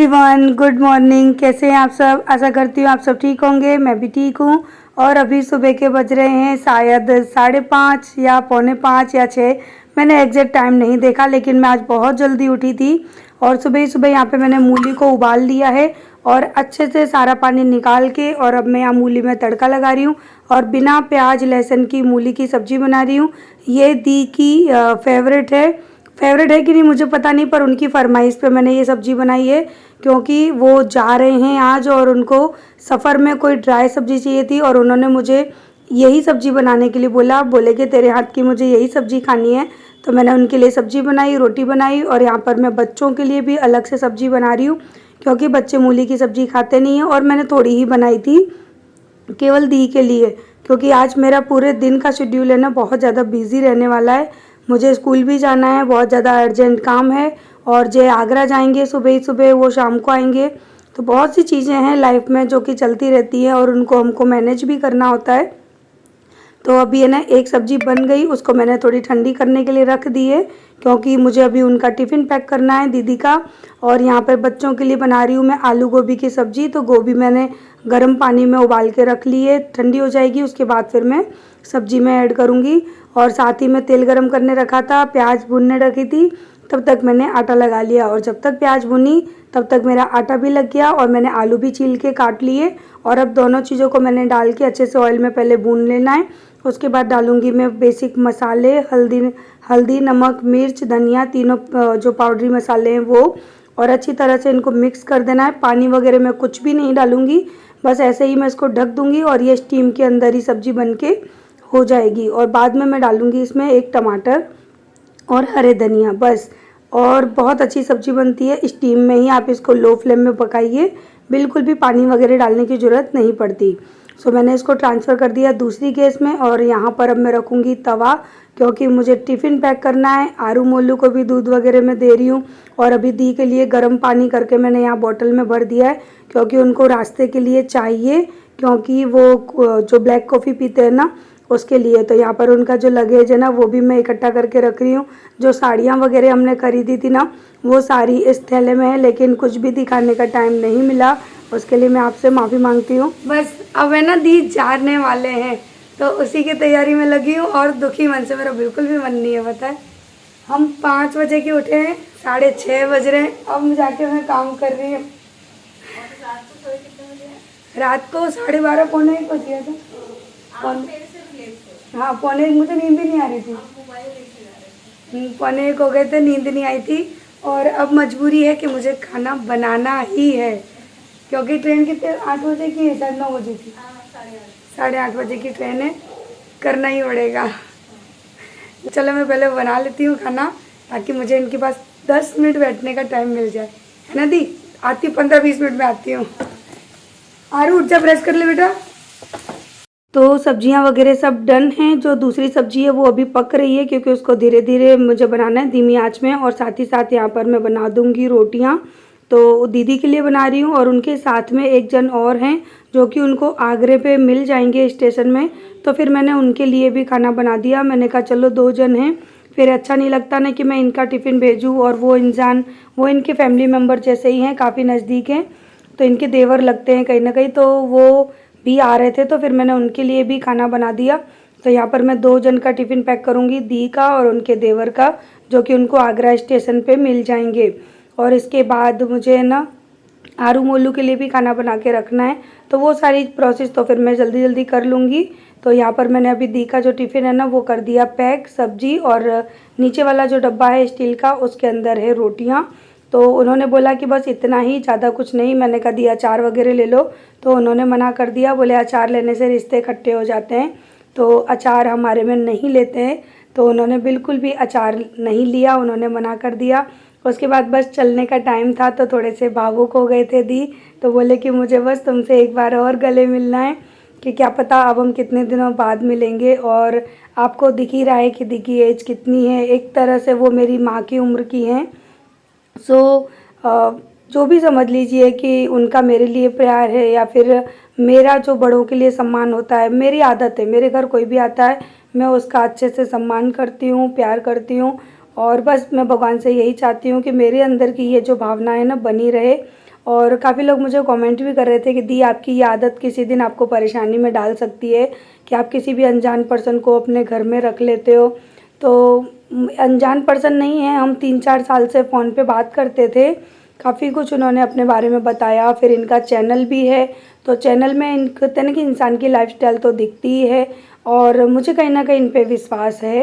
Everyone, good morning. कैसे हैं आप सब? आशा करती हूँ आप सब ठीक होंगे। मैं भी ठीक हूँ। और अभी सुबह के बज रहे हैं शायद 5:30 या 4:45 या 6। मैंने एग्जैक्ट टाइम नहीं देखा, लेकिन मैं आज बहुत जल्दी उठी थी और सुबह ही सुबह यहाँ पे मैंने मूली को उबाल लिया है और अच्छे से सारा पानी निकाल के, और अब मैं यहाँ मूली में तड़का लगा रही हूँ और बिना प्याज लहसुन की मूली की सब्ज़ी बना रही हूँ। ये दी की फेवरेट है कि नहीं मुझे पता नहीं, पर उनकी फरमाइश पे मैंने ये सब्ज़ी बनाई है, क्योंकि वो जा रहे हैं आज और उनको सफ़र में कोई ड्राई सब्ज़ी चाहिए थी और उन्होंने मुझे यही सब्ज़ी बनाने के लिए बोले कि तेरे हाथ की मुझे यही सब्ज़ी खानी है। तो मैंने उनके लिए सब्ज़ी बनाई, रोटी बनाई, और यहाँ पर मैं बच्चों के लिए भी अलग से सब्ज़ी बना रही हूँ, क्योंकि बच्चे मूली की सब्ज़ी खाते नहीं हैं और मैंने थोड़ी ही बनाई थी केवल दी के लिए, क्योंकि आज मेरा पूरे दिन का शेड्यूल है ना बहुत ज़्यादा बिजी रहने वाला है। मुझे स्कूल भी जाना है, बहुत ज़्यादा अर्जेंट काम है, और जय आगरा जाएंगे सुबह ही सुबह, वो शाम को आएंगे। तो बहुत सी चीज़ें हैं लाइफ में जो कि चलती रहती हैं और उनको हमको मैनेज भी करना होता है। तो अभी है ना एक सब्ज़ी बन गई, उसको मैंने थोड़ी ठंडी करने के लिए रख दी है, क्योंकि मुझे अभी उनका टिफ़िन पैक करना है दीदी का। और यहाँ पर बच्चों के लिए बना रही हूँ मैं आलू गोभी की सब्ज़ी। तो गोभी मैंने गर्म पानी में उबाल के रख ली है, ठंडी हो जाएगी उसके बाद फिर मैं सब्ज़ी में ऐड करूँगी। और साथ ही मैं तेल गरम करने रखा था, प्याज भूनने रखी थी, तब तक मैंने आटा लगा लिया, और जब तक प्याज भुनी तब तक मेरा आटा भी लग गया और मैंने आलू भी छील के काट लिए। और अब दोनों चीज़ों को मैंने डाल के अच्छे से ऑयल में पहले भून लेना है। उसके बाद डालूंगी मैं बेसिक मसाले, हल्दी नमक मिर्च धनिया, तीनों जो पाउडरी मसाले हैं वो, और अच्छी तरह से इनको मिक्स कर देना है। पानी वगैरह मैं कुछ भी नहीं डालूंगी, बस ऐसे ही मैं इसको ढक दूंगी और ये स्टीम के अंदर ही सब्ज़ी बन के हो जाएगी। और बाद में मैं डालूंगी इसमें एक टमाटर और हरे धनिया, बस। और बहुत अच्छी सब्ज़ी बनती है स्टीम में ही। आप इसको लो फ्लेम में पकाइए, बिल्कुल भी पानी वगैरह डालने की ज़रूरत नहीं पड़ती। सो मैंने इसको ट्रांसफ़र कर दिया दूसरी गैस में, और यहाँ पर अब मैं रखूँगी तवा, क्योंकि मुझे टिफ़िन पैक करना है। आरू मोलू को भी दूध वगैरह मैं दे रही हूँ, और अभी दी के लिए गर्म पानी करके मैंने यहाँ बॉटल में भर दिया है, क्योंकि उनको रास्ते के लिए चाहिए, क्योंकि वो जो ब्लैक कॉफ़ी पीते हैं ना उसके लिए। तो यहाँ पर उनका जो लगेज है ना वो भी मैं इकट्ठा करके रख रही हूँ। जो साड़ियाँ वगैरह हमने खरीदी थी ना वो सारी इस थैले में है, लेकिन कुछ भी दिखाने का टाइम नहीं मिला, उसके लिए मैं आपसे माफ़ी मांगती हूँ। बस अब है ना दी जाने वाले हैं, तो उसी की तैयारी में लगी हूँ, और दुखी मन से मेरा बिल्कुल भी मन नहीं है। पता है हम 5 बजे के उठे हैं, 6:30 बज रहे हैं, अब जाके मैं काम कर रही हूँ। रात को 12:30 पौने 1 बज गया था। हाँ, पौने 1 मुझे नींद भी नहीं आ रही थी, पौने 1 हो गए थे, नींद नहीं आई थी। और अब मजबूरी है कि मुझे खाना बनाना ही है, क्योंकि ट्रेन कितने 8 बजे की है, शायद 9 बजे की, 8:30 बजे की ट्रेन है, करना ही पड़ेगा। चलो मैं पहले बना लेती हूँ खाना, ताकि मुझे इनके पास 10 मिनट बैठने का टाइम मिल जाए, है ना दी? आती 15-20 मिनट में आती हूँ। आरू उठ जा, ब्रश कर ले बेटा। तो सब्जियां वगैरह सब डन हैं। जो दूसरी सब्जी है वो अभी पक रही है, क्योंकि उसको धीरे धीरे मुझे बनाना है धीमी आंच में। और साथ ही साथ यहाँ पर मैं बना दूंगी रोटियां। तो दीदी के लिए बना रही हूँ, और उनके साथ में एक जन और हैं जो कि उनको आगरे पे मिल जाएंगे स्टेशन में, तो फिर मैंने उनके लिए भी खाना बना दिया। मैंने कहा चलो 2 जन हैं, फिर अच्छा नहीं लगता ना कि मैं इनका टिफ़िन भेजूँ, और वो इंसान वो इनके फैमिली मेम्बर जैसे ही हैं, काफ़ी नज़दीक हैं, तो इनके देवर लगते हैं कहीं ना कहीं, तो वो भी आ रहे थे, तो फिर मैंने उनके लिए भी खाना बना दिया। तो यहाँ पर मैं 2 जन का टिफ़िन पैक करूँगी, दी का और उनके देवर का, जो कि उनको आगरा स्टेशन पे मिल जाएंगे। और इसके बाद मुझे ना आरू मोलू के लिए भी खाना बना के रखना है, तो वो सारी प्रोसेस तो फिर मैं जल्दी जल्दी कर लूँगी। तो यहाँ पर मैंने अभी दी का जो टिफ़िन है ना वो कर दिया पैक, सब्जी, और नीचे वाला जो डब्बा है स्टील का उसके अंदर है रोटियाँ। तो उन्होंने बोला कि बस इतना ही, ज़्यादा कुछ नहीं। मैंने कहा दी अचार वगैरह ले लो, तो उन्होंने मना कर दिया, बोले अचार लेने से रिश्ते खट्टे हो जाते हैं, तो अचार हमारे में नहीं लेते हैं। तो उन्होंने बिल्कुल भी अचार नहीं लिया, उन्होंने मना कर दिया। उसके बाद बस चलने का टाइम था, तो थोड़े से भावुक हो गए थे दी, तो बोले कि मुझे बस तुमसे एक बार और गले मिलना है, कि क्या पता अब हम कितने दिनों बाद मिलेंगे। और आपको दिख ही रहा है कि दी की एज कितनी है, एक तरह से वो मेरी माँ की उम्र की हैं। सो जो भी समझ लीजिए कि उनका मेरे लिए प्यार है, या फिर मेरा जो बड़ों के लिए सम्मान होता है, मेरी आदत है, मेरे घर कोई भी आता है मैं उसका अच्छे से सम्मान करती हूँ, प्यार करती हूँ। और बस मैं भगवान से यही चाहती हूँ कि मेरे अंदर की ये जो भावना है ना बनी रहे, और काफ़ी लोग मुझे कमेंट भी कर रहे थे कि दी आपकी ये आदत किसी दिन आपको परेशानी में डाल सकती है कि आप किसी भी अनजान पर्सन को अपने घर में रख लेते हो। तो अनजान पर्सन नहीं है, हम 3-4 साल से फ़ोन पे बात करते थे। काफ़ी कुछ उन्होंने अपने बारे में बताया। फिर इनका चैनल भी है, तो चैनल में इन कहते हैं कि इंसान की लाइफस्टाइल तो दिखती ही है और मुझे कहीं ना कहीं इन पे विश्वास है।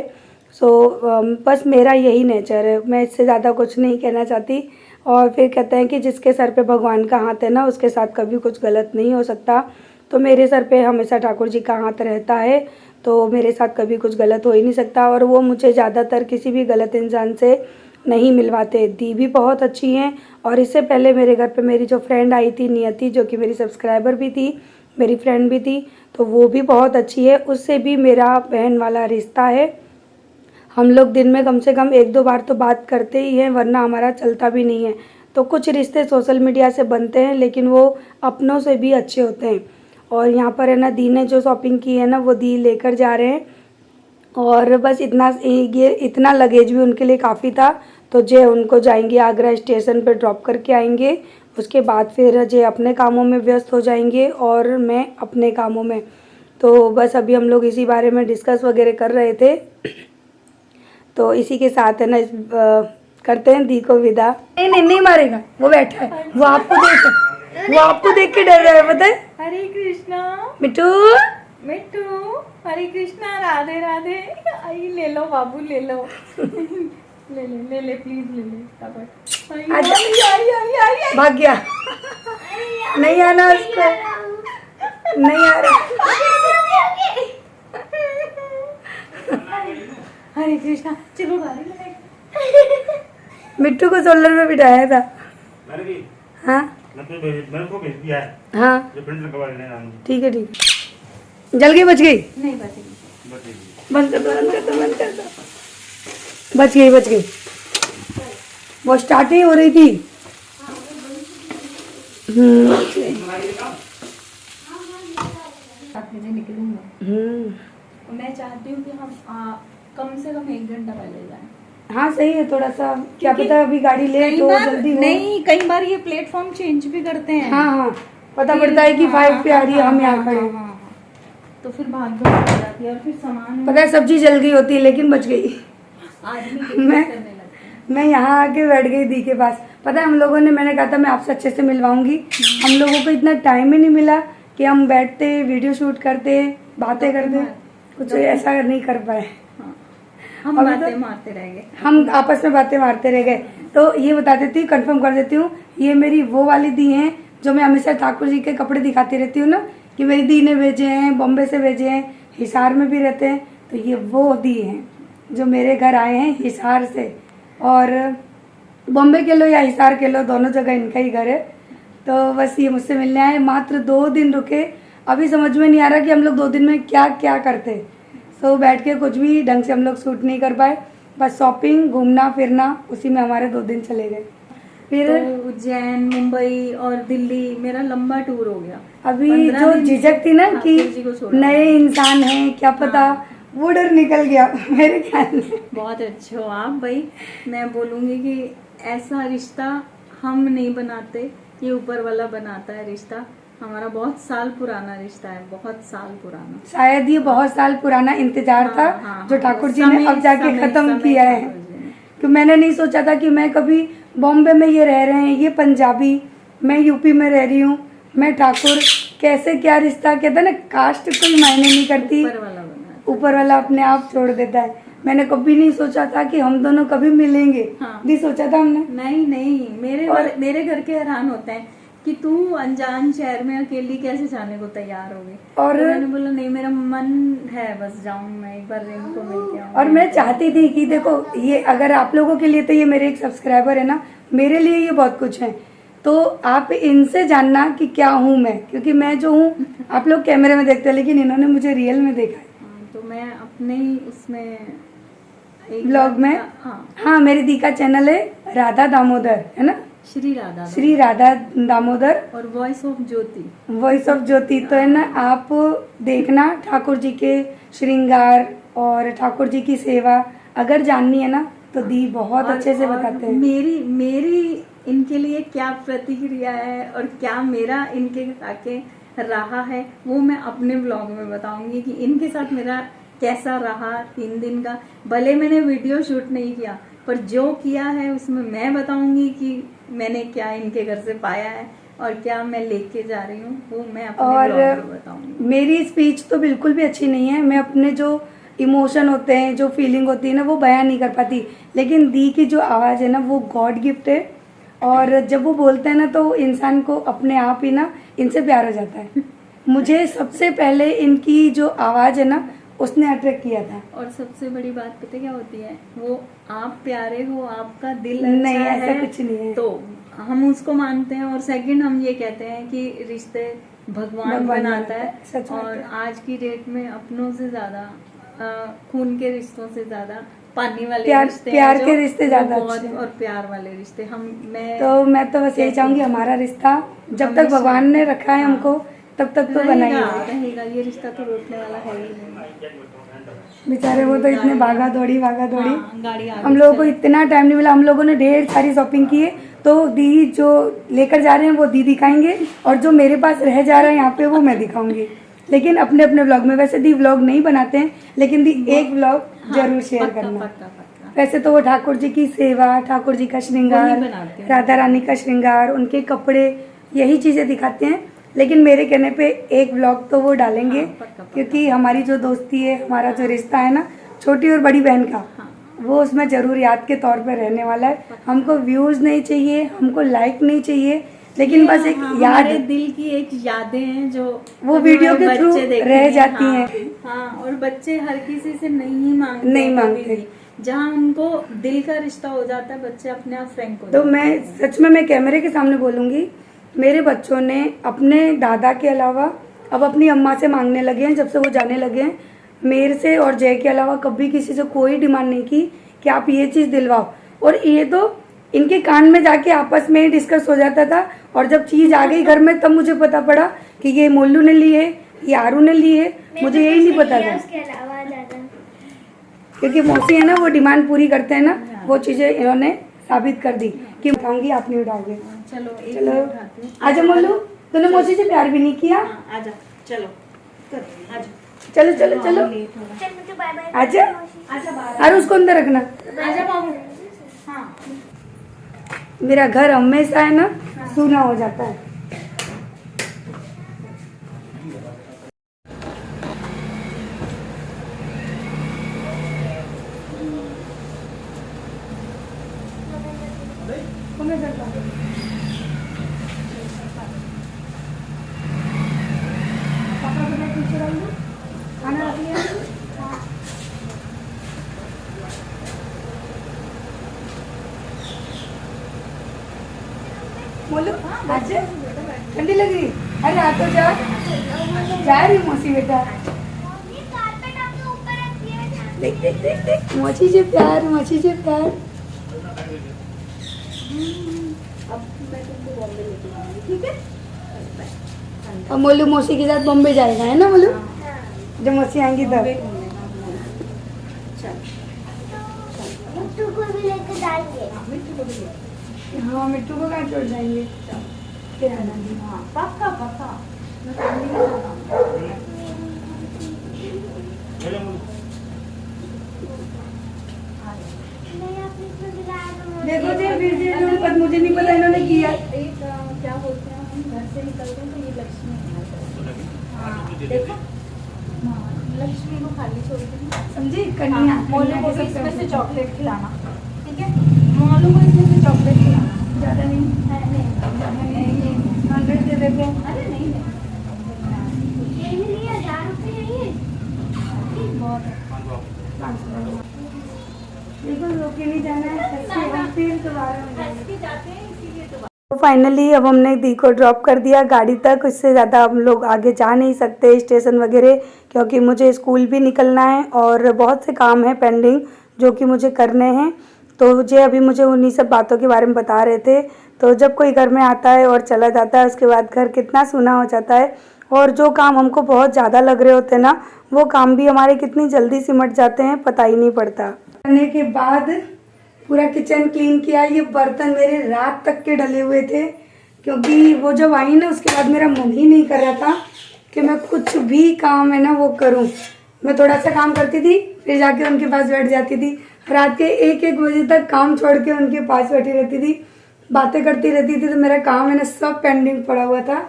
बस मेरा यही नेचर है, मैं इससे ज़्यादा कुछ नहीं कहना चाहती। और फिर कहते हैं कि जिसके सर पे भगवान का हाथ है ना, उसके साथ कभी कुछ गलत नहीं हो सकता। तो मेरे सर पे हमेशा ठाकुर जी का हाथ रहता है, तो मेरे साथ कभी कुछ गलत हो ही नहीं सकता। और वो मुझे ज़्यादातर किसी भी गलत इंसान से नहीं मिलवाते। दी भी बहुत अच्छी हैं। और इससे पहले मेरे घर पे मेरी जो फ्रेंड आई थी नियति, जो कि मेरी सब्सक्राइबर भी थी, मेरी फ्रेंड भी थी, तो वो भी बहुत अच्छी है। उससे भी मेरा बहन वाला रिश्ता है। हम लोग दिन में कम से कम 1-2 बार तो बात करते ही हैं, वरना हमारा चलता भी नहीं है। तो कुछ रिश्ते सोशल मीडिया से बनते हैं, लेकिन वो अपनों से भी अच्छे होते हैं। और यहाँ पर है ना, दी ने जो शॉपिंग की है ना, वो दी लेकर जा रहे हैं। और बस इतना लगेज भी उनके लिए काफ़ी था। तो जे उनको जाएंगे आगरा स्टेशन पर ड्रॉप करके आएंगे। उसके बाद फिर जे अपने कामों में व्यस्त हो जाएंगे और मैं अपने कामों में। तो बस अभी हम लोग इसी बारे में डिस्कस वगैरह कर रहे थे। तो इसी के साथ है ना करते हैं दी को विदा। नहीं मारेगा, वो बैठा है, वो आपको देख के डर रहा है, पता है। हरे कृष्णा मिट्टू मिट्टू, हरे कृष्णा, राधे राधे। आई ले लो बाबू, ले लो। ले प्लीज ले ले। आई, भाग गया, नहीं आना उसको, नहीं आ रहा। हरे कृष्णा, चलो गाड़ी में। मिट्टू को सोलर में बिठाया था। हाँ मेरे को भेज दिया है। हाँ जो प्रिंट लगवा लेना है। ठीक है ठीक है। जल गई, बच गई, नहीं बचेगी। बंद कर दो। बच गई। वो स्टार्ट ही हो रही थी। निकलूंगा। मैं चाहती हूँ कि हम कम से कम 1 घंटा पहले जाएं। हाँ सही है, थोड़ा सा क्या पता अभी गाड़ी लेट हो, जल्दी हो। नहीं, कई बार ये प्लेटफॉर्म चेंज भी करते हैं। हाँ पता पड़ता है कि 5 पे आ रही है, हम यहाँ खड़े हैं। तो फिर भाग दौड़ हो जाती है और फिर सामान पता है सब्जी जल गई होती है, लेकिन बच गई। आदमी मैं यहाँ आके बैठ गई दी के पास। पता है हम लोगों ने, मैंने कहा था मैं आपसे अच्छे से मिलवाऊंगी, हम लोगों को इतना टाइम ही नहीं मिला कि हम बैठते वीडियो शूट करते बातें करते, कुछ ऐसा नहीं कर पाए। हम बातें मारते रह गए, हम आपस में बातें मारते रह गए। तो ये बता देती हूँ, कंफर्म कर देती हूँ, ये मेरी वो वाली दी हैं जो मैं हमेशा ठाकुर जी के कपड़े दिखाती रहती हूँ ना, कि मेरी दी ने भेजे हैं, बॉम्बे से भेजे हैं, हिसार में भी रहते हैं। तो ये वो दी हैं जो मेरे घर आए हैं हिसार से। और बॉम्बे के लो या हिसार के लो, दोनों जगह इनका ही घर है। तो बस ये मुझसे मिलने आए, मात्र 2 दिन रुके। अभी समझ में नहीं आ रहा कि हम लोग 2 दिन में क्या क्या करते। सो बैठ के कुछ भी ढंग से हम लोग शूट नहीं कर पाए, बस शॉपिंग, घूमना फिरना, उसी में हमारे 2 दिन चले गए। फिर तो उज्जैन, मुंबई और दिल्ली मेरा लंबा टूर हो गया। अभी जो झिझक थी ना कि नए इंसान हैं, क्या पता, वो डर निकल गया मेरे ख्याल में। बहुत अच्छे हो आप भाई। मैं बोलूंगी कि ऐसा रिश्ता हम नहीं बनाते, ये ऊपर वाला बनाता है रिश्ता। हमारा बहुत साल पुराना रिश्ता है, बहुत साल पुराना। शायद ये बहुत साल पुराना इंतजार था, जो ठाकुर जी ने अब जाके खत्म किया है। कि मैंने नहीं सोचा था कि मैं कभी, बॉम्बे में ये रह रहे हैं, ये पंजाबी, मैं यूपी में रह रही हूँ, मैं ठाकुर, कैसे क्या रिश्ता। कहते हैं ना, कास्ट कोई मायने नहीं करती, ऊपर वाला अपने आप छोड़ देता है। मैंने कभी नहीं सोचा था कि हम दोनों कभी मिलेंगे। नहीं सोचा था हमने। नहीं, मेरे घर के हैरान होते हैं कि तू अनजान शहर में अकेली कैसे जाने को तैयार हो गई। और तो मैंने बोला नहीं, मेरा मन है बस जाऊं, मैं एक बार रेनू को मिल के आऊं। और मैं चाहती थी कि देखो, ये अगर आप लोगों के लिए तो ये मेरे एक सब्सक्राइबर है ना, मेरे लिए ये बहुत कुछ है। तो आप इनसे जानना कि क्या हूँ मैं, क्योंकि मैं जो हूँ आप लोग कैमरे में देखते हैं, लेकिन इन्होंने मुझे रियल में देखा है। तो मैं अपने ही उसमें ब्लॉग में, हाँ मेरी दी का चैनल है राधा दामोदर, है ना, श्री राधा दामोदर और वॉइस ऑफ ज्योति। तो है ना, आप देखना, ठाकुर जी के श्रृंगार और ठाकुर जी की सेवा अगर जाननी है ना, तो दी बहुत अच्छे से बताते हैं। मेरी इनके लिए क्या प्रतिक्रिया है और क्या मेरा इनके आके रहा है, वो मैं अपने ब्लॉग में बताऊंगी कि इनके साथ मेरा कैसा रहा 3 दिन का। भले मैंने वीडियो शूट नहीं किया, पर जो किया है उसमें मैं बताऊंगी कि मैंने क्या इनके घर से पाया है और क्या मैं लेके जा रही हूँ, वो मैं अपने ब्लॉग में बताऊंगी। मेरी स्पीच तो बिल्कुल भी अच्छी नहीं है, मैं अपने जो इमोशन होते हैं, जो फीलिंग होती है ना, वो बयान नहीं कर पाती। लेकिन दी की जो आवाज़ है ना, वो गॉड गिफ्ट है, और जब वो बोलते हैं ना तो इंसान को अपने आप ही ना इनसे प्यार हो जाता है। मुझे सबसे पहले इनकी जो आवाज़ है ना, उसने अट्रैक्ट किया था। और सबसे बड़ी बात पता क्या होती है, वो आप प्यारे हो, आपका दिल नहीं, अच्छा ऐसा है, कुछ नहीं है। तो हम उसको मानते हैं। और सेकंड हम ये कहते हैं कि रिश्ते भगवान बनाता है। सच बात और है। आज की डेट में अपनों से ज्यादा खून के रिश्तों से ज्यादा पानी वाले रिश्ते हैं प्यार जो, के रिश्ते वो ज्यादा बहुत, अच्छे हैं। और प्यार वाले रिश्ते मैं तो बस यही चाहूंगी, हमारा रिश्ता जब तक हमेशा- भगवान ने रखा है हमको, तब तक तो बना ही रहेगा रहेगा। रहेगा। ये रिश्ता तो रोकने वाला है ही नहीं। बेचारे वो तो इतने भागा दौड़ी हाँ, गाड़ी आगे हम लोगों को चल- इतना टाइम नहीं मिला। हम लोगों ने ढेर सारी शॉपिंग की है, तो दी जो लेकर जा रहे हैं वो दी दिखाएंगे, और जो मेरे पास रह जा रहा है यहाँ पे वो मैं दिखाऊंगी, लेकिन अपने अपने ब्लॉग में। वैसे दी ब्लॉग नहीं बनाते हैं, लेकिन दी एक ब्लॉग जरूर शेयर पक्का, करना। पक्का, पक्का। वैसे तो वो ठाकुर जी की सेवा, ठाकुर जी का श्रृंगार, वही बनाते हैं। राधा रानी का श्रृंगार, उनके कपड़े, यही चीजें दिखाते हैं। लेकिन मेरे कहने पे एक ब्लॉग तो वो डालेंगे, हाँ, पक्का, पक्का। क्योंकि हमारी जो दोस्ती है, हमारा जो रिश्ता है ना, छोटी और बड़ी बहन का, हाँ। वो उसमें जरूर याद के तौर पे रहने वाला है। हमको व्यूज नहीं चाहिए, हमको लाइक नहीं चाहिए, लेकिन बस एक याद, हमारे दिल की एक यादें हैं जो वो कभी वीडियो हमारे के थ्रू बच्चे देखेंगे। रह जाती हाँ, हैं। हाँ, और बच्चे हर किसी से नहीं मांगते नहीं हैं मांगते। कभी भी। जहाँ उनको दिल का रिश्ता हो जाता है, बच्चे अपने आप फ्रैंक हो तो जाते मैं हैं। सच में, मैं कैमरे के सामने बोलूंगी, मेरे बच्चों ने अपने दादा के अलावा अब अपनी अम्मा से मांगने लगे हैं। जब से वो जाने लगे हैं, मेरे से और जय के अलावा कभी किसी से कोई डिमांड नहीं की कि आप ये चीज़ दिलवाओ। और ये तो इनके कान में जाके आपस में ही डिस्कस हो जाता था, और जब चीज़ आ गई घर में तब मुझे पता पड़ा कि ये मोल्लू ने ली है, ये आरू ने ली है। मुझे यही नहीं पता था, उसके अलावा ज्यादा क्योंकि मौसी है ना, वो डिमांड पूरी करते हैं ना, वो चीज़ें इन्होंने साबित कर दी कि उठाऊंगी, आप नहीं उठाओगे। चलो एक चलो मिनट उठाते हैं। आजा मोल्लू, तूने मौसी से प्यार भी नहीं किया। हाँ, आजा, चलो कर, आजा। चलो चलो चलो, लेट हो रहा चल मुझे बाय बाय आजा। है। आजा बाहर, अरे उसको अंदर रखना। आजा बाबू। हाँ, मेरा घर हमेशा है ना सूना हो जाता है। खाना रख लिया? बोलो, आजा। ठंडी लग रही? अरे आ तो जा, जा रही मौसी बेटा। ये कारपेट आपके ऊपर रखी है। देख देख देख देख, मौसी से प्यार, मौसी से प्यार। अब मैं तुमको बॉम्बे लेके जाऊंगी, ठीक है? अब मोलू मौसी के साथ बॉम्बे जाएगा, है ना मोलू? जब मौसी आएंगी बॉम्बे तब। घूमने का प्लान है। चल, मिट्टू को भी लेके जाएंगे। मिट्टू को भी लेके। हाँ, मिट्टू को कहाँ छोड़ जाएंगे? फिर आना दी। हाँ, पक्का पक्का। मैं फैमिली के साथ आऊंगी। नहीं आपने इसमें दिलाया तो देखो जी, फिर से इन्होंने पता, मुझे नहीं पता इन्होंने किया। एक क्या बोलते हैं, हम घर से निकलते हैं तो ये लक्ष्मी हाँ, देखो, हाँ, लक्ष्मी को खाली छोड़ते हैं। समझी? कन्या, मोलू को कन्या भी के इसमें सब से चॉकलेट खिलाना, ठीक है? मोलू को इसमें से चॉकलेट खिलाना। ज्यादा नहीं, है नहीं, नहीं, 100 दे देखो। अरे नहीं नहीं, ये भी लिए 1000 रुपये है ये। बहुत देखो, रोके नहीं जाना है, फिर दोबारा हो जाएगा। के जाते हैं इसीलिए तो। तो फाइनली अब हमने दी को ड्रॉप कर दिया गाड़ी तक। उससे ज़्यादा हम लोग आगे जा नहीं सकते स्टेशन वगैरह, क्योंकि मुझे स्कूल भी निकलना है और बहुत से काम हैं पेंडिंग जो कि मुझे करने हैं। तो मुझे उन्हीं सब बातों के बारे में बता रहे थे। तो जब कोई घर में आता है और चला जाता है, उसके बाद घर कितना सूना हो जाता है, और जो काम हमको बहुत ज़्यादा लग रहे होते हैं ना, वो काम भी हमारे कितनी जल्दी सिमट जाते हैं, पता ही नहीं पड़ता। करने के बाद पूरा किचन क्लीन किया। ये बर्तन मेरे रात तक के डले हुए थे, क्योंकि वो जब आई ना उसके बाद मेरा मन ही नहीं कर रहा था कि मैं कुछ भी काम है ना वो करूं। मैं थोड़ा सा काम करती थी, फिर जाके उनके पास बैठ जाती थी। रात के 1-1 बजे तक काम छोड़ के उनके पास बैठी रहती थी, बातें करती रहती थी। तो मेरा काम मैंने सब पेंडिंग पड़ा हुआ था,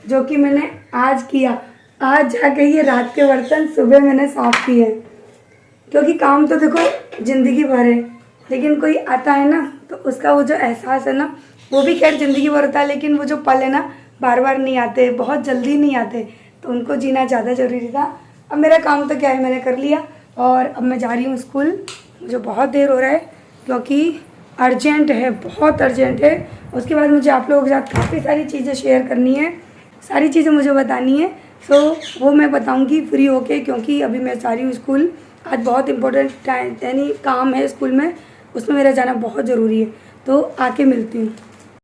जो कि मैंने आज किया। आज जाके ये रात के बर्तन सुबह मैंने साफ़ किए, क्योंकि काम तो देखो ज़िंदगी भर है, लेकिन कोई आता है ना तो उसका वो जो एहसास है ना, वो भी खैर ज़िंदगी भर होता है, लेकिन वो जो पल है ना बार बार नहीं आते, बहुत जल्दी नहीं आते, तो उनको जीना ज़्यादा ज़रूरी था। अब मेरा काम तो क्या है, मैंने कर लिया और अब मैं जा रही हूँ स्कूल। मुझे बहुत देर हो रहा है, क्योंकि अर्जेंट है, बहुत अर्जेंट है। उसके बाद मुझे आप लोगों के साथ काफ़ी सारी चीज़ें शेयर करनी है, सारी चीज़ें मुझे बतानी है। सो वो मैं बताऊँगी फ्री होके, क्योंकि अभी मैं जा रही हूँ स्कूल। आज बहुत इंपॉर्टेंट टाइम यानी काम है स्कूल में, उसमें मेरा जाना बहुत ज़रूरी है। तो आके मिलती हूँ।